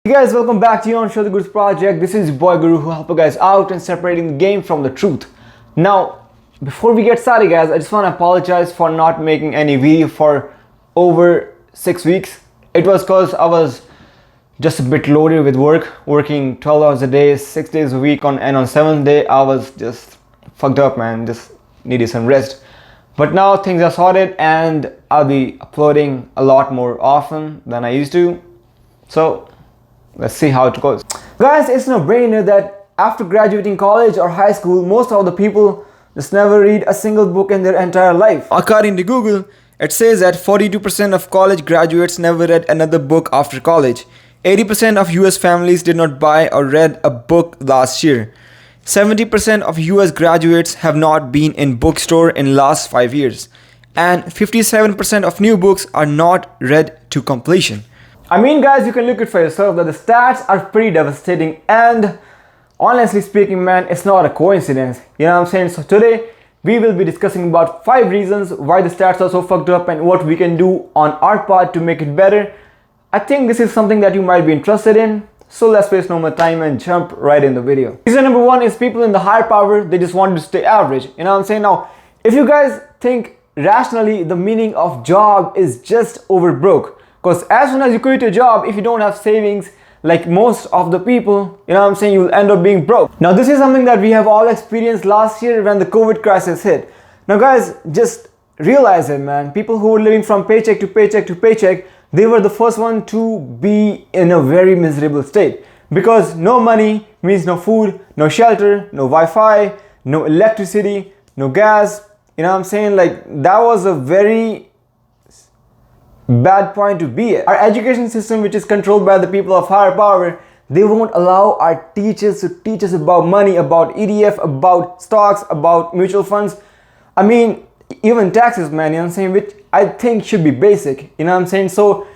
Hey guys, welcome back to you on Show the Goods Project. This is your boy Guru who help you guys out in separating the game from the truth. Now, before we get started guys, I just want to apologize for not making any video for over 6 weeks. It was cause I was just a bit loaded with work, working 12 hours a day, 6 days a week and on 7th day I was just fucked up, man, just needed some rest. But now things are sorted and I'll be uploading a lot more often than I used to. So let's see how it goes. Guys, it's no brainer that after graduating college or high school, most of the people just never read a single book in their entire life. According to Google, it says that 42% of college graduates never read another book after college. 80% of US families did not buy or read a book last year. 70% of US graduates have not been in bookstore in last 5 years. And 57% of new books are not read to completion. I mean guys, you can look it for yourself that the stats are pretty devastating, and honestly speaking man, it's not a coincidence, you know what I'm saying? So today we will be discussing about 5 reasons why the stats are so fucked up and what we can do on our part to make it better. I think this is something that you might be interested in, so let's waste no more time and jump right in the video. Reason number 1 is people in the higher power, they just want to stay average, you know what I'm saying? Now if you guys think rationally, the meaning of job is just over broke. Because as soon as you quit your job, if you don't have savings like most of the people, you know what I'm saying, you'll end up being broke. Now this is something that we have all experienced last year when the COVID crisis hit. Now guys, just realize it man, people who were living from paycheck to paycheck to paycheck, they were the first one to be in a very miserable state. Because no money means no food, no shelter, no Wi-Fi, no electricity, no gas, you know what I'm saying, like that was a very bad point to be at. Our education system, which is controlled by the people of higher power, they won't allow our teachers to teach us about money, about EDF, about stocks, about mutual funds. I mean, even taxes, man, you know what I'm saying, which I think should be basic, you know what I'm saying? So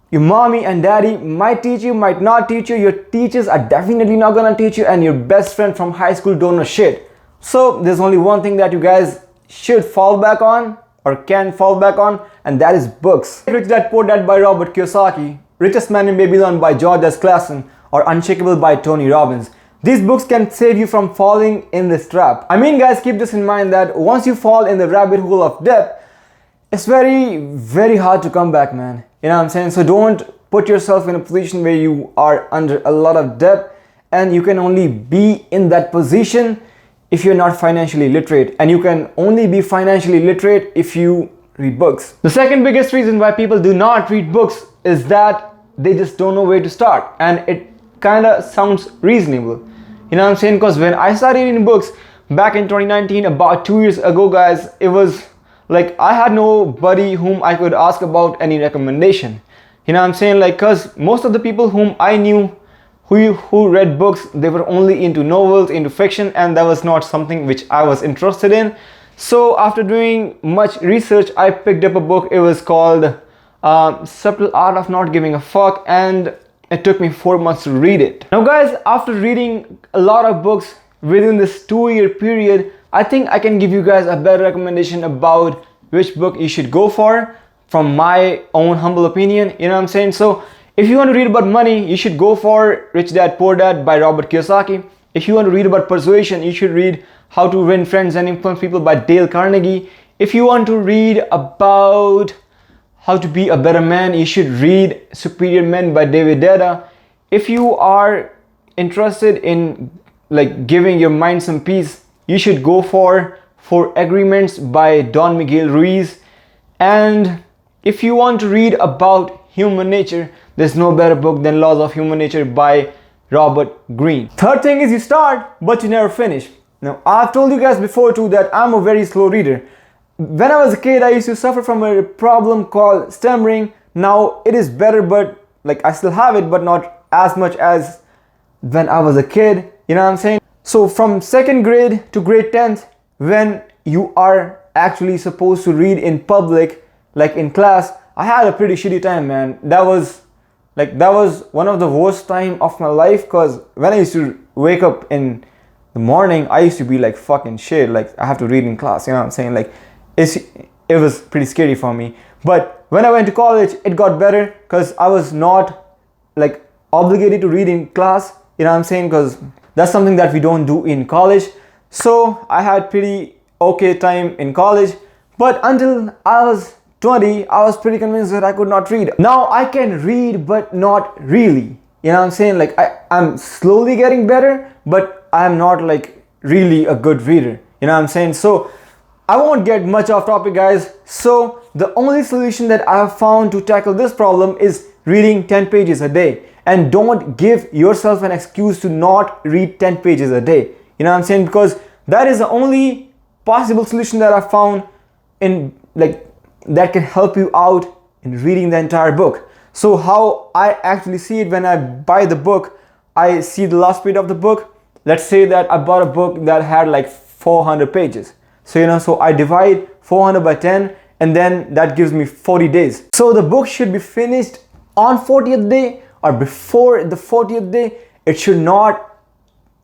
your mommy and daddy might teach you, might not teach you, your teachers are definitely not gonna teach you, and your best friend from high school don't know shit. So there's only one thing that you guys should fall back on, or can fall back on, and that is books. Rich Dad Poor Dad by Robert Kiyosaki, Richest Man in Babylon by George S. Clason, or Unshakable by Tony Robbins. These books can save you from falling in this trap. I mean guys, keep this in mind that once you fall in the rabbit hole of debt, it's very hard to come back, man. You know what I'm saying? So don't put yourself in a position where you are under a lot of debt, and you can only be in that position if you're not financially literate, and you can only be financially literate if you read books. The second biggest reason why people do not read books is that they just don't know where to start, and it kind of sounds reasonable, you know what I'm saying? Because when I started reading books back in 2019, about 2 years ago guys, it was like I had nobody whom I could ask about any recommendation, you know what I'm saying? Like, because most of the people whom I knew who read books, they were only into novels, into fiction, and that was not something which I was interested in. So after doing much research, I picked up a book. It was called Subtle Art of Not Giving a Fuck, and it took me 4 months to read it. Now guys, after reading a lot of books within this 2-year period, I think I can give you guys a better recommendation about which book you should go for from my own humble opinion, you know what I'm saying? So if you want to read about money, you should go for Rich Dad Poor Dad by Robert Kiyosaki. If you want to read about persuasion, you should read How to Win Friends and Influence People by Dale Carnegie. If you want to read about how to be a better man, you should read Superior Men by David Deda. If you are interested in like giving your mind some peace, you should go for Four Agreements by Don Miguel Ruiz. And if you want to read about human nature, there's no better book than Laws of Human Nature by Robert Greene. Third thing is you start, but you never finish. Now, I've told you guys before too that I'm a very slow reader. When I was a kid, I used to suffer from a problem called stammering. Now, it is better, but like I still have it, but not as much as when I was a kid. You know what I'm saying? So from 2nd grade to grade 10th, when you are actually supposed to read in public, like in class, I had a pretty shitty time, man. That was one of the worst time of my life, because when I used to wake up in the morning, I used to be like fucking shit, like I have to read in class, you know what I'm saying? Like it was pretty scary for me. But when I went to college, it got better, because I was not like obligated to read in class, you know what I'm saying, because that's something that we don't do in college. So I had pretty okay time in college, but until I was 20, I was pretty convinced that I could not read. Now I can read, but not really. You know what I'm saying? Like I'm slowly getting better, but I'm not like really a good reader. You know what I'm saying? So I won't get much off topic, guys. So the only solution that I have found to tackle this problem is reading 10 pages a day. And don't give yourself an excuse to not read 10 pages a day. You know what I'm saying? Because that is the only possible solution that I found in like that can help you out in reading the entire book. So how I actually see it when I buy the book, I see the last page of the book. Let's say that I bought a book that had like 400 pages. So you know, so I divide 400 by 10 and then that gives me 40 days. So the book should be finished on 40th day or before the 40th day. It should not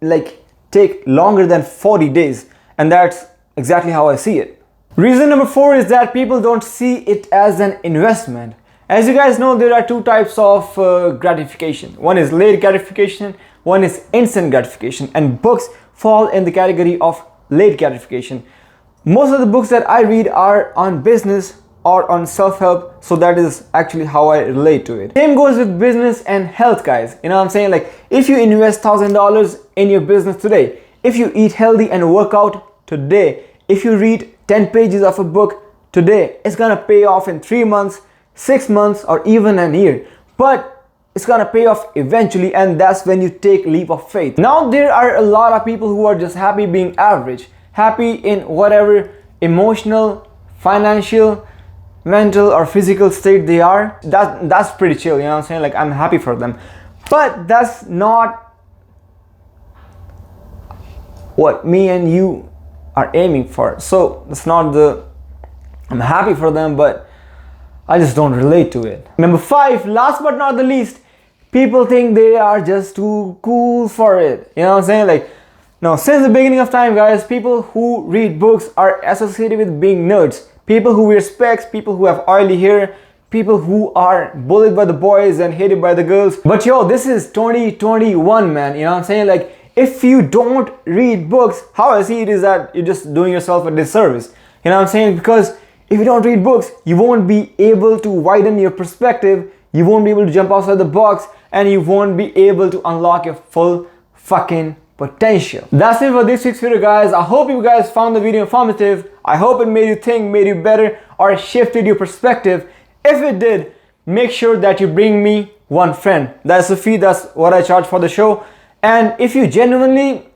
like take longer than 40 days, and that's exactly how I see it. Reason number 4 is that people don't see it as an investment. As you guys know, there are two types of gratification. One is late gratification, one is instant gratification, and books fall in the category of late gratification. Most of the books that I read are on business or on self-help, so that is actually how I relate to it. Same goes with business and health, guys. You know what I'm saying? Like if you invest $1,000 in your business today, if you eat healthy and work out today, if you read 10 pages of a book today, it's gonna pay off in 3 months, 6 months, or even a year. But it's gonna pay off eventually, and that's when you take leap of faith. Now there are a lot of people who are just happy being average, happy in whatever emotional, financial, mental or physical state they are. That's pretty chill, you know what I'm saying? Like I'm happy for them. But that's not what me and you are aiming for. So it's not I'm happy for them, but I just don't relate to it. Number 5, last but not the least, people think they are just too cool for it. You know what I'm saying? Like, no, since the beginning of time, guys, people who read books are associated with being nerds. People who wear specs, people who have oily hair, people who are bullied by the boys and hated by the girls. But yo, this is 2021, man. You know what I'm saying? Like, if you don't read books, how I see it is that you're just doing yourself a disservice. You know what I'm saying? Because if you don't read books, you won't be able to widen your perspective, you won't be able to jump outside the box, and you won't be able to unlock your full fucking potential. That's it for this week's video, guys. I hope you guys found the video informative. I hope it made you think, made you better, or shifted your perspective. If it did, make sure that you bring me one friend. That's the fee, that's what I charge for the show. And if you genuinely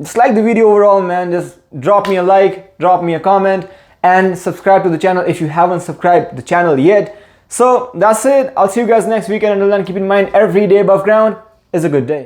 just like the video overall, man, just drop me a like, drop me a comment, and subscribe to the channel if you haven't subscribed to the channel yet. So that's it. I'll see you guys next week, and until then, keep in mind, every day above ground is a good day.